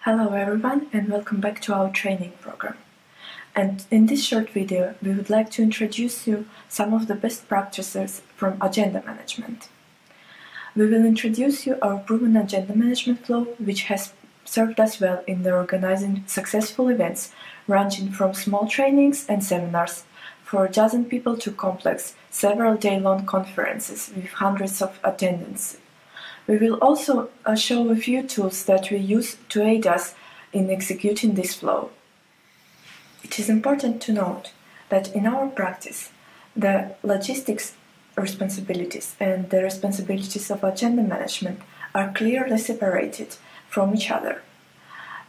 Hello everyone and welcome back to our training program. And in this short video, we would like to introduce you some of the best practices from agenda management. We will introduce you our proven agenda management flow, which has served us well in the organizing successful events, ranging from small trainings and seminars for a dozen people to complex, several day-long conferences with hundreds of attendants. We will also show a few tools that we use to aid us in executing this flow. It is important to note that in our practice, the logistics responsibilities and the responsibilities of agenda management are clearly separated from each other.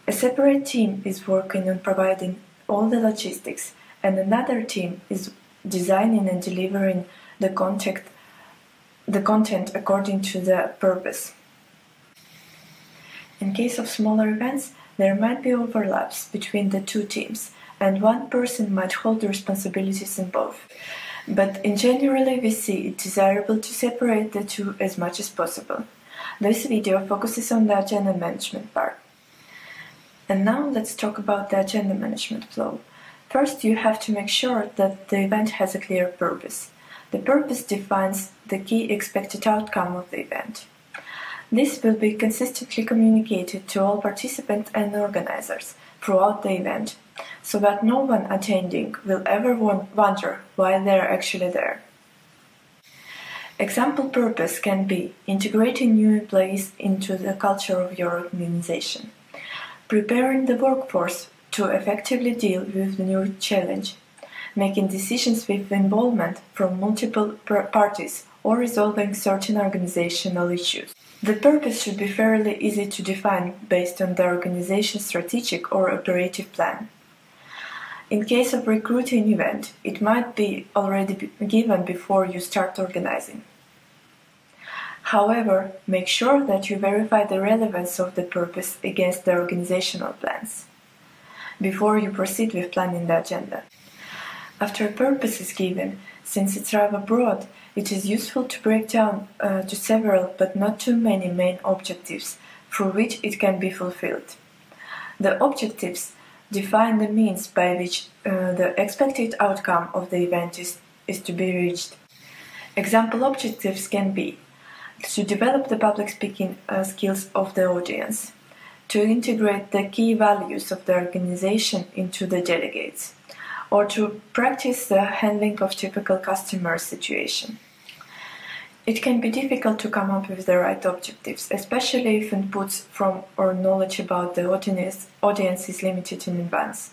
A separate team is working on providing all the logistics, and another team is designing and delivering the content according to the purpose. In case of smaller events, there might be overlaps between the two teams, and one person might hold the responsibilities in both. But in general, we see it desirable to separate the two as much as possible. This video focuses on the agenda management part. And now let's talk about the agenda management flow. First, you have to make sure that the event has a clear purpose. The purpose defines the key expected outcome of the event. This will be consistently communicated to all participants and organizers throughout the event, so that no one attending will ever wonder why they are actually there. Example purpose can be integrating new employees into the culture of your organization, preparing the workforce to effectively deal with the new challenge, making decisions with involvement from multiple parties, or resolving certain organizational issues. The purpose should be fairly easy to define based on the organization's strategic or operative plan. In case of recruiting event, it might be already given before you start organizing. However, make sure that you verify the relevance of the purpose against the organizational plans before you proceed with planning the agenda. After a purpose is given, since it's rather broad, it is useful to break down to several but not too many main objectives through which it can be fulfilled. The objectives define the means by which the expected outcome of the event is to be reached. Example objectives can be to develop the public speaking skills of the audience, to integrate the key values of the organization into the delegates, or to practice the handling of typical customer situation. It can be difficult to come up with the right objectives, especially if inputs from or knowledge about the audience is limited in advance.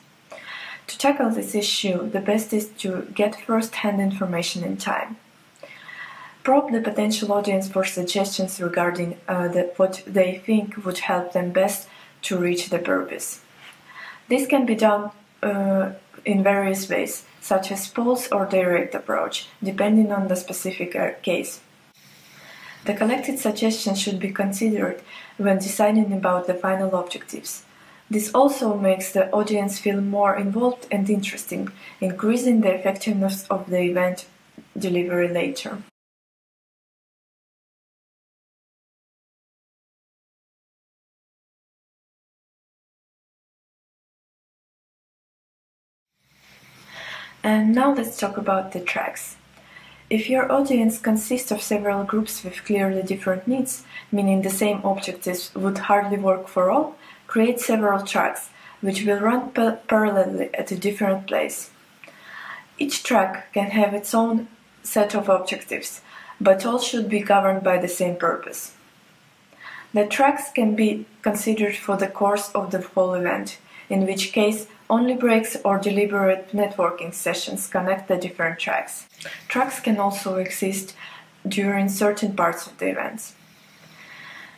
To tackle this issue, the best is to get first-hand information in time. Probe the potential audience for suggestions regarding what they think would help them best to reach the purpose. This can be done in various ways, such as polls or direct approach, depending on the specific case. The collected suggestions should be considered when deciding about the final objectives. This also makes the audience feel more involved and interesting, increasing the effectiveness of the event delivery later. And now let's talk about the tracks. If your audience consists of several groups with clearly different needs, meaning the same objectives would hardly work for all, create several tracks, which will run parallelly at a different place. Each track can have its own set of objectives, but all should be governed by the same purpose. The tracks can be considered for the course of the whole event, in which case only breaks or deliberate networking sessions connect the different tracks. Tracks can also exist during certain parts of the events.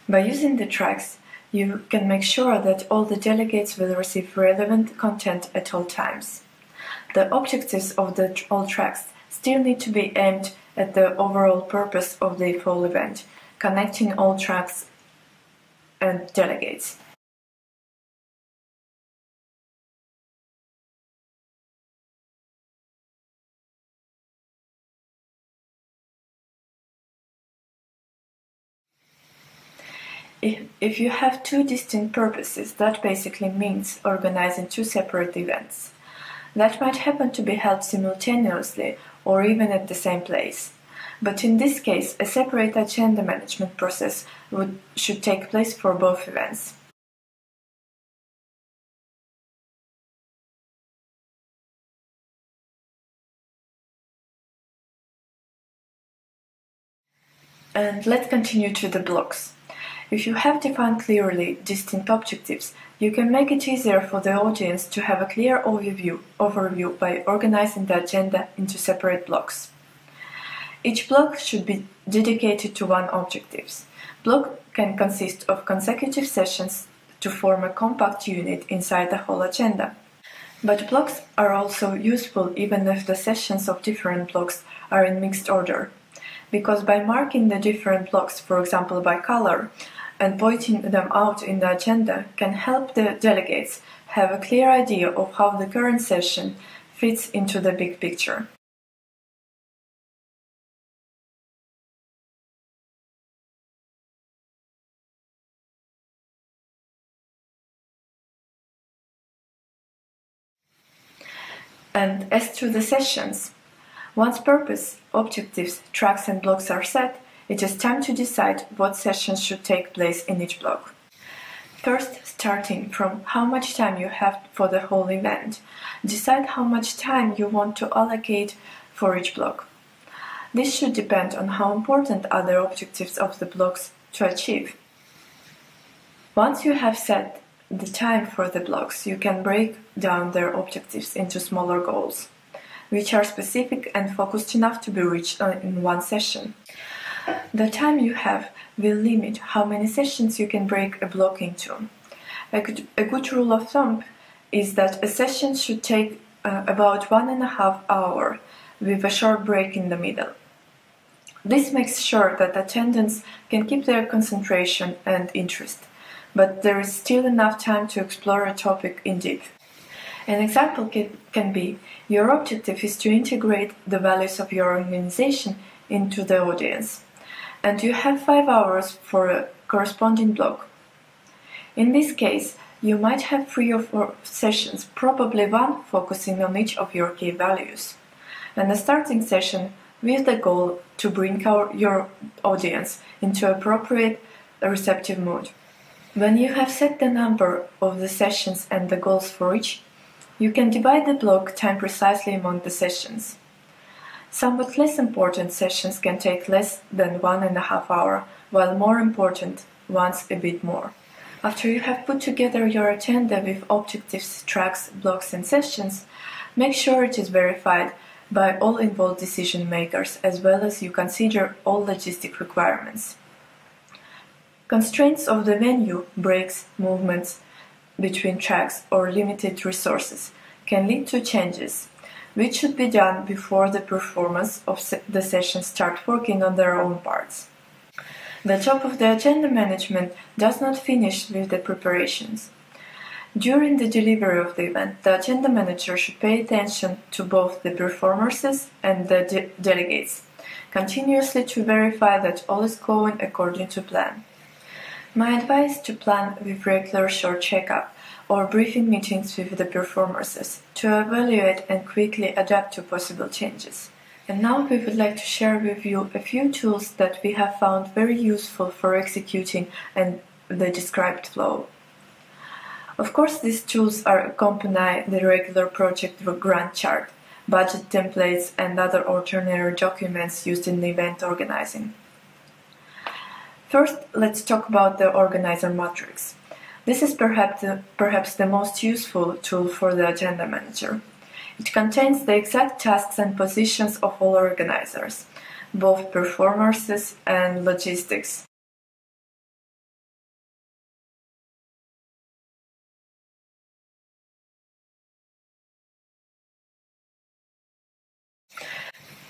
By using the tracks, you can make sure that all the delegates will receive relevant content at all times. The objectives of all tracks still need to be aimed at the overall purpose of the whole event, connecting all tracks and delegates. If you have two distinct purposes, that basically means organizing two separate events. That might happen to be held simultaneously or even at the same place. But in this case, a separate agenda management process should take place for both events. And let's continue to the blocks. If you have defined clearly distinct objectives, you can make it easier for the audience to have a clear overview by organizing the agenda into separate blocks. Each block should be dedicated to one objective. Block can consist of consecutive sessions to form a compact unit inside the whole agenda. But blocks are also useful even if the sessions of different blocks are in mixed order, because by marking the different blocks, for example by color, and pointing them out in the agenda can help the delegates have a clear idea of how the current session fits into the big picture. And as to the sessions, once purpose, objectives, tracks and blocks are set, it is time to decide what sessions should take place in each block. First, starting from how much time you have for the whole event, decide how much time you want to allocate for each block. This should depend on how important are the objectives of the blocks to achieve. Once you have set the time for the blocks, you can break down their objectives into smaller goals, which are specific and focused enough to be reached in one session. The time you have will limit how many sessions you can break a block into. A good rule of thumb is that a session should take about 1.5 hours with a short break in the middle. This makes sure that attendants can keep their concentration and interest, but there is still enough time to explore a topic in depth. An example can be, your objective is to integrate the values of your organization into the audience, and you have 5 hours for a corresponding block. In this case, you might have 3 or 4 sessions, probably one focusing on each of your key values, and a starting session with the goal to bring your audience into appropriate receptive mood. When you have set the number of the sessions and the goals for each, you can divide the block time precisely among the sessions. Somewhat less important sessions can take less than 1.5 hours, while more important ones a bit more. After you have put together your agenda with objectives, tracks, blocks and sessions, make sure it is verified by all involved decision makers, as well as you consider all logistic requirements. Constraints of the venue, breaks, movements between tracks or limited resources can lead to changes, which should be done before the performers of the session start working on their own parts. The job of the agenda management does not finish with the preparations. During the delivery of the event, the agenda manager should pay attention to both the performers and the delegates, continuously to verify that all is going according to plan. My advice is to plan with regular short check-up or briefing meetings with the performers to evaluate and quickly adapt to possible changes. And now we would like to share with you a few tools that we have found very useful for executing the described flow. Of course, these tools accompany the regular project Gantt chart, budget templates and other ordinary documents used in event organizing. First, let's talk about the organizer matrix. This is perhaps the most useful tool for the agenda manager. It contains the exact tasks and positions of all organizers, both performers and logistics.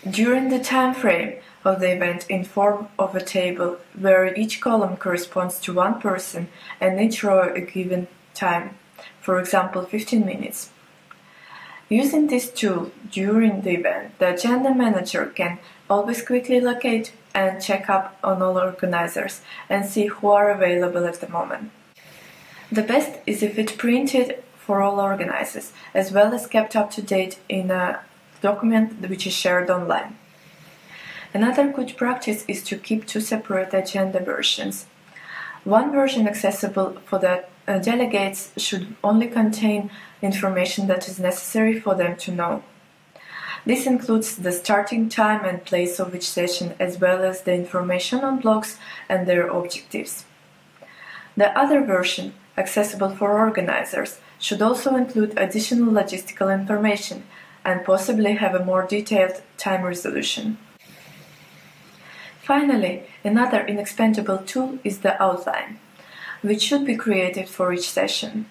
During the time frame of the event in form of a table where each column corresponds to one person and each row a given time, for example 15 minutes. Using this tool during the event, the agenda manager can always quickly locate and check up on all organizers and see who are available at the moment. The best is if it's printed for all organizers, as well as kept up to date in a document which is shared online. Another good practice is to keep two separate agenda versions. One version accessible for the delegates should only contain information that is necessary for them to know. This includes the starting time and place of each session, as well as the information on blocks and their objectives. The other version, accessible for organizers, should also include additional logistical information and possibly have a more detailed time resolution. Finally, another inexpensive tool is the outline, which should be created for each session.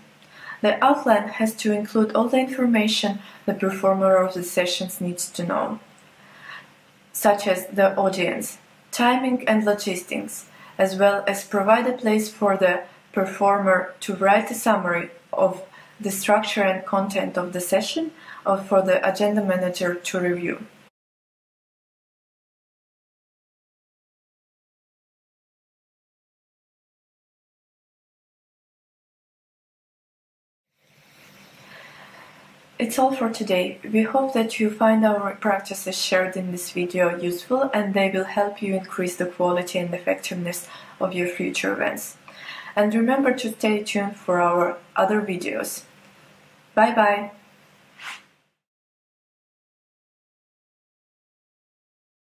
The outline has to include all the information the performer of the sessions needs to know, such as the audience, timing and logistics, as well as provide a place for the performer to write a summary of the structure and content of the session or for the agenda manager to review. It's all for today. We hope that you find our practices shared in this video useful and they will help you increase the quality and effectiveness of your future events. And remember to stay tuned for our other videos. Bye bye!